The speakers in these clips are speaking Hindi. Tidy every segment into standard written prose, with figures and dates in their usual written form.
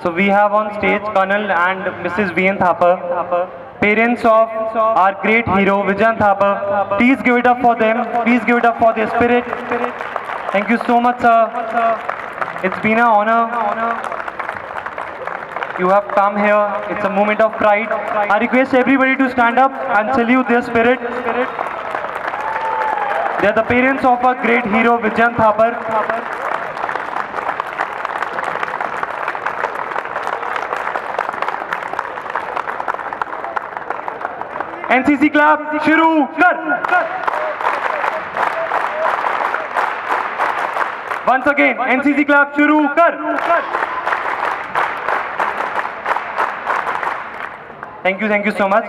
So we have on stage Colonel and Mrs. V.N. Thapar, parents of our great hero Vijayan Thapar. Please give it up for them. Please give it up for their spirit. Thank you so much, sir. It's been an honor. You have come here. It's a moment of pride. I request everybody to stand up and salute their spirit. They are the parents of our great hero Vijayan Thapar. NCC clap शुरू कर. Once again, NCC clap शुरू कर. Thank you so much.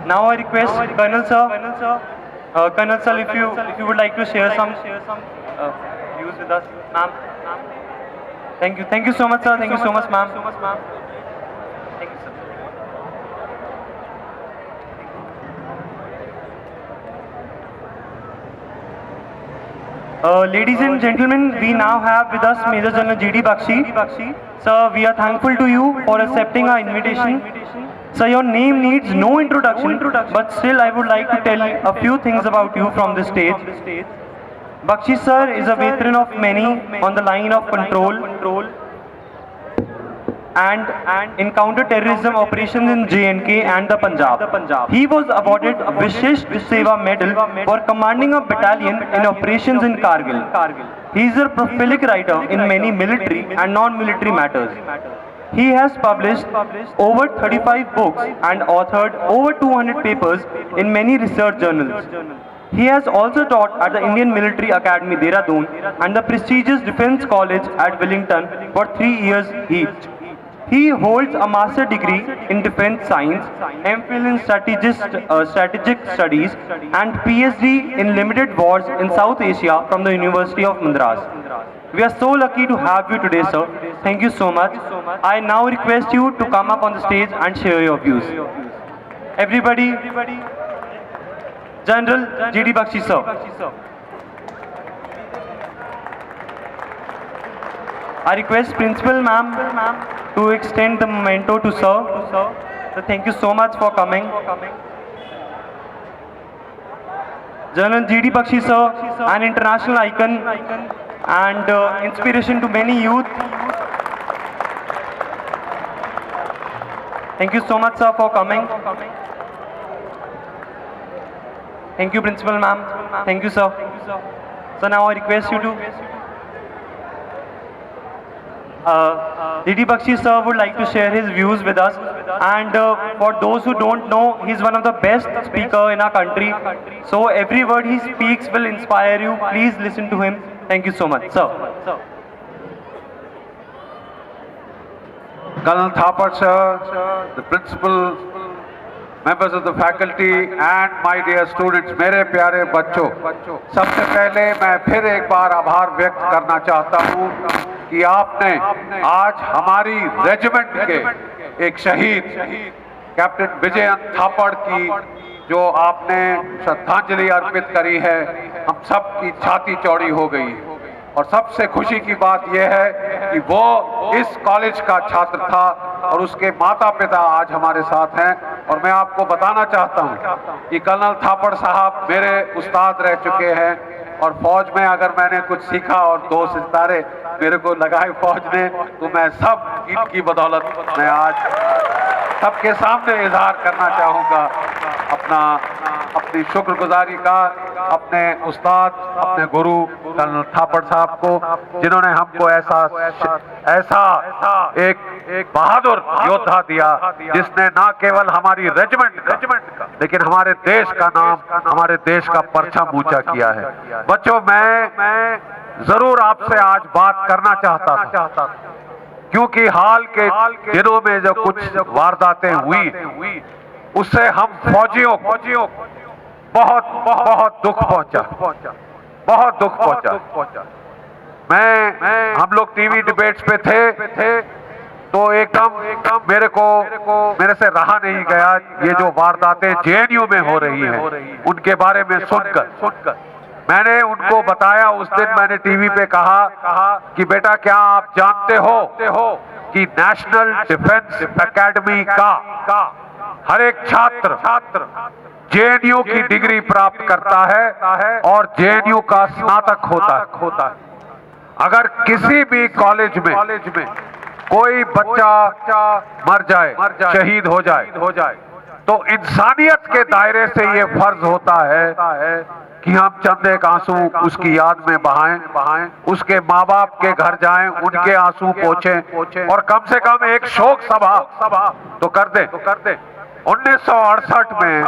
Now I request Colonel sir. Colonel sir, if you would like to share some views with us, ma'am. Thank you so much, sir. Thank you so much, ma'am. Thank you, sir. Ladies and gentlemen, we now have with us Major General G.D. Bakshi. Sir, we are thankful to you for accepting our invitation. Sir, your name needs no introduction, but still I would like to tell a few things about you from this stage. Bakshi sir is a veteran of many on the line of control and in counter-terrorism operations in J&K and the Punjab. He was awarded Vishisht Seva Medal for commanding a battalion in operations in Kargil. He is a prolific writer in many military and non-military matters. He has published over 35 books and authored over 200 papers in many research journals. He has also taught at the Indian Military Academy Dehradun and the prestigious Defence College at Wellington for 3 years each. He holds a master's degree in defense science, MPhil in strategic studies, and PhD in limited wars in South Asia from the University of Madras. We are so lucky to have you today, sir. Thank you so much. I now request you to come up on the stage and share your views. Everybody, General G.D. Bakshi, sir. I request Principal ma'am to extend the memento to sir. So thank you so much for coming. General G.D. Bakshi sir, an international icon and inspiration to many youth. Thank you so much, sir, for coming. Thank you, Principal ma'am. Thank you, sir. So now I request you to. G.D. Bakshi sir would like to share his views with us, and for those who don't know, he's one of the best speaker in our country. So every word he speaks will inspire you. Please listen to him. Thank you so much, sir. Colonel Thapar sir, the principal, members of the faculty and my dear students, मेरे प्यारे बच्चों, सबसे पहले मैं फिर एक बार आभार व्यक्त करना चाहता हूँ कि आपने आज हमारी रेजिमेंट के एक शहीद कैप्टन विजयन थापड़ की जो आपने श्रद्धांजलि अर्पित करी है, हम सब की छाती चौड़ी हो गई। और सबसे खुशी की बात यह है कि वो इस कॉलेज का छात्र था और उसके माता पिता आज हमारे साथ हैं। और मैं आपको बताना चाहता हूं कि कर्नल थापड़ साहब मेरे उस्ताद रह चुके हैं और फौज में अगर मैंने कुछ सीखा और 2 सितारे मेरे को लगाए फौज ने, तो मैं सब इनकी बदौलत मैं आज सबके सामने इजहार करना चाहूँगा अपनी शुक्रगुजारी का अपने उस्ताद, अपने गुरु कर्नल थापड़ साहब को, जिन्होंने हमको ऐसा एक बहादुर योद्धा दिया, जिसने ना केवल हमारी रेजिमेंट का लेकिन हमारे देश का नाम, हमारे देश का परचम ऊंचा किया है। बच्चों, मैं जरूर आपसे आज बात करना चाहता था, क्योंकि हाल के दिनों में जो कुछ वारदातें हुई उससे हम फौजियों को बहुत दुख पहुंचा, बहुत दुख पहुंचा। हम लोग टीवी डिबेट्स पे थे तो एकदम मेरे से रहा नहीं गया ये जो वारदातें जेएनयू में हो रही हैं उनके बारे में सुनकर। मैंने उनको बताया, उस दिन मैंने टीवी पे कहा कि बेटा क्या आप जानते हो कि नेशनल डिफेंस एकेडमी का हर एक छात्र जेएनयू की डिग्री प्राप्त करता है और जेएनयू का स्नातक होता है। अगर किसी भी कॉलेज में कोई बच्चा मर जाए, शहीद हो जाए, तो इंसानियत के दायरे से ये फर्ज होता है कि हम चंद एक आंसू उसकी याद में बहाएं, उसके माँ बाप के घर जाएं, उनके आंसू पोंछें और कम से कम एक शोक सभा तो कर दें। 1968 में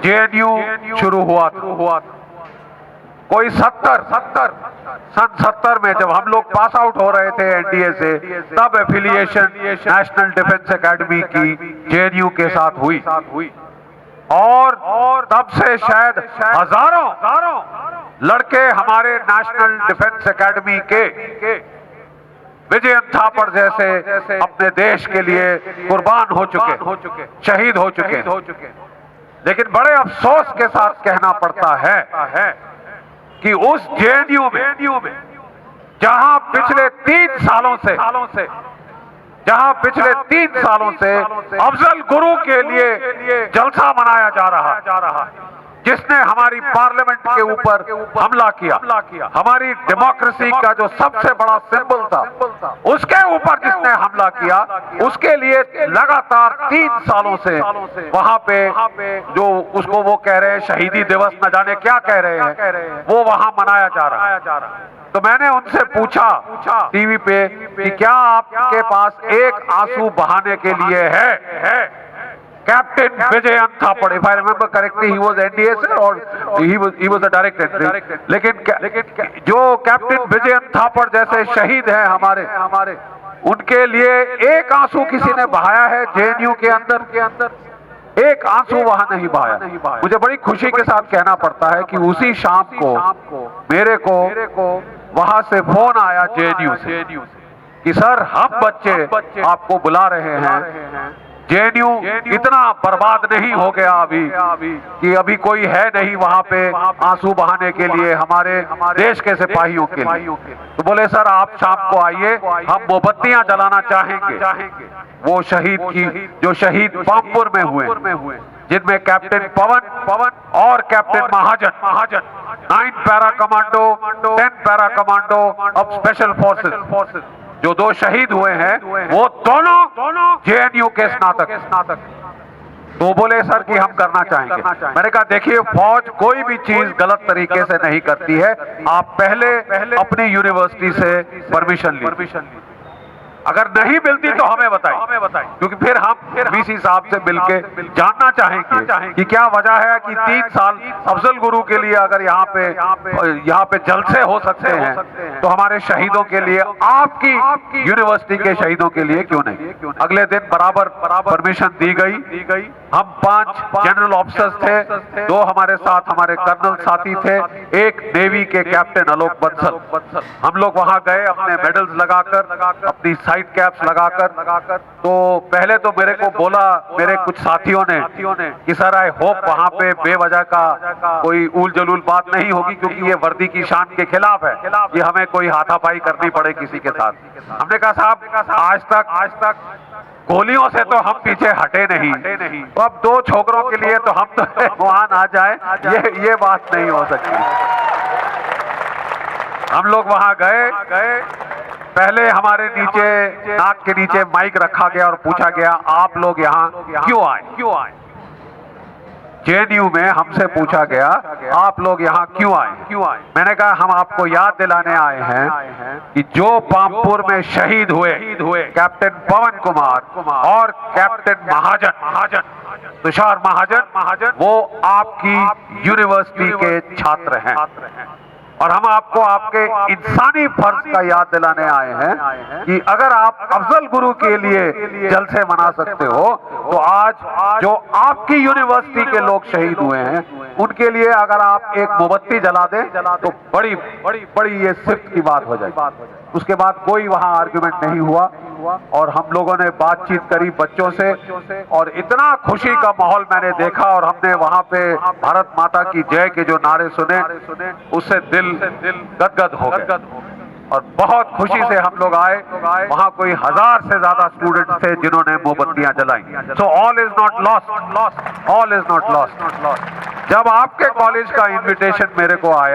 जेएनयू शुरू हुआ था। कोई 70 में जब हम लोग पास आउट हो रहे थे एनडीए से, तब एफिलिएशन नेशनल डिफेंस एकेडमी की जेएनयू के साथ हुई और तब से शायद हजारों लड़के हमारे नेशनल डिफेंस एकेडमी के विजयन थापड़ जैसे अपने देश के लिए कुर्बान हो चुके, शहीद हो चुके। लेकिन बड़े अफसोस के साथ कहना पड़ता है कि उस जेएनयू में जहां पिछले 3 सालों से अफजल गुरु के लिए जलसा मनाया जा रहा, जिसने हमारी पार्लियामेंट के ऊपर हमला किया, हमारी डेमोक्रेसी का जो सबसे बड़ा सिंबल था उसके ऊपर जिसने हमला किया, उसके लिए लगातार 3 सालों से वहां पे जो उसको वो कह रहे हैं शहीदी दिवस, न जाने क्या कह रहे हैं, वो वहां मनाया जा रहा है। तो मैंने उनसे पूछा टीवी पे कि क्या आपके पास एक आंसू बहाने के लिए है? Captain Vijayan Thapar, if I remember correctly, he was NDA sir or he was the director. लेकिन जो कैप्टन विजयन थापड़ जैसे शहीद हैं हमारे, उनके लिए एक आंसू किसी ने बहाया है जेएनयू के अंदर? एक आंसू वहां नहीं बहाया। मुझे बड़ी खुशी के साथ कहना पड़ता है कि उसी शाम को मेरे को वहां से फोन आया जेएनयू से कि सर हम बच्चे आपको बुला रहे हैं। जेएनयू इतना बर्बाद नहीं हो गया अभी कि अभी कोई है नहीं वहां पे आंसू बहाने के लिए हमारे देश के सिपाहियों के लिए। तो बोले सर आप शाम को आइए, हम मोमबत्तियां जलाना चाहेंगे वो शहीद की जो शहीद पामपुर में हुए, जिनमें कैप्टन पवन और captain Mahajan 9 para commando 10 para commando of special forces जो 2 शहीद हुए हैं, वो दोनों जेएनयू के स्नातक। तो बोले सर कि हम करना चाहेंगे। मैंने कहा देखिए फौज कोई भी चीज गलत तरीके से नहीं करती है, आप पहले अपनी यूनिवर्सिटी से परमिशन लीजिए, अगर नहीं मिलती तो हमें बताइए, क्योंकि फिर हम वीसी साहब से मिलके जानना चाहेंगे कि क्या वजह है कि 3 साल अफजल गुरु के लिए अगर यहाँ पे जलसे हो सकते हैं तो हमारे शहीदों के लिए, आपकी यूनिवर्सिटी के शहीदों के लिए क्यों नहीं? अगले दिन बराबर परमिशन दी गई। हम 5 जनरल ऑफिसर्स थे, 2 हमारे साथ हमारे कर्नल साथी थे, एक नेवी के कैप्टन आलोक बंसल। हम लोग वहां गए अपने मेडल्स लगाकर, अपनी साइड कैप्स लगाकर। तो पहले तो मेरे को बोला मेरे कुछ साथियों ने कि सर आई होप वहां पे बेवजह का कोई उल जलूल बात नहीं होगी, क्योंकि ये वर्दी की शान के खिलाफ है कि हमें कोई हाथापाई करनी पड़े किसी के साथ। हमने कहा साहब आज तक गोलियों से तो हम पीछे हटे नहीं, तो अब 2 छोकरों के लिए तो हम तो वहां ना जाए, ये बात नहीं हो सकती। हम लोग वहां गए, पहले हमारे नीचे नाक के नीचे माइक रखा गया और पूछा गया आप लोग यहाँ क्यों आए? जेएनयू में हमसे पूछा गया आप लोग यहाँ क्यों आए? मैंने कहा हम आपको याद दिलाने आए हैं कि जो पामपुर में शहीद हुए कैप्टन पवन कुमार और कैप्टन महाजन तुषार महाजन, वो आपकी यूनिवर्सिटी के छात्र हैं और हम आपको आपके इंसानी फर्ज का याद दिलाने आए हैं कि अगर आप अफजल गुरु के लिए जलसे मना सकते हो, तो आज जो आपकी यूनिवर्सिटी के लोग शहीद हुए हैं उनके लिए अगर आप एक मोमबत्ती जला दें तो बड़ी ये सिफ्त की बात हो जाए। उसके बाद कोई वहां आर्गुमेंट नहीं हुआ और हम लोगों ने बातचीत करी बच्चों से और इतना खुशी का माहौल मैंने देखा और हमने वहां पे भारत माता की जय के जो नारे सुने, उससे दिल गदगद हो गया। और बहुत खुशी से हम लोग आए। वहाँ कोई 1000 से ज्यादा स्टूडेंट्स थे जिन्होंने मोमबत्तियां जलाई। So all is not lost, all is not lost. जब आपके कॉलेज का इनविटेशन मेरे को आया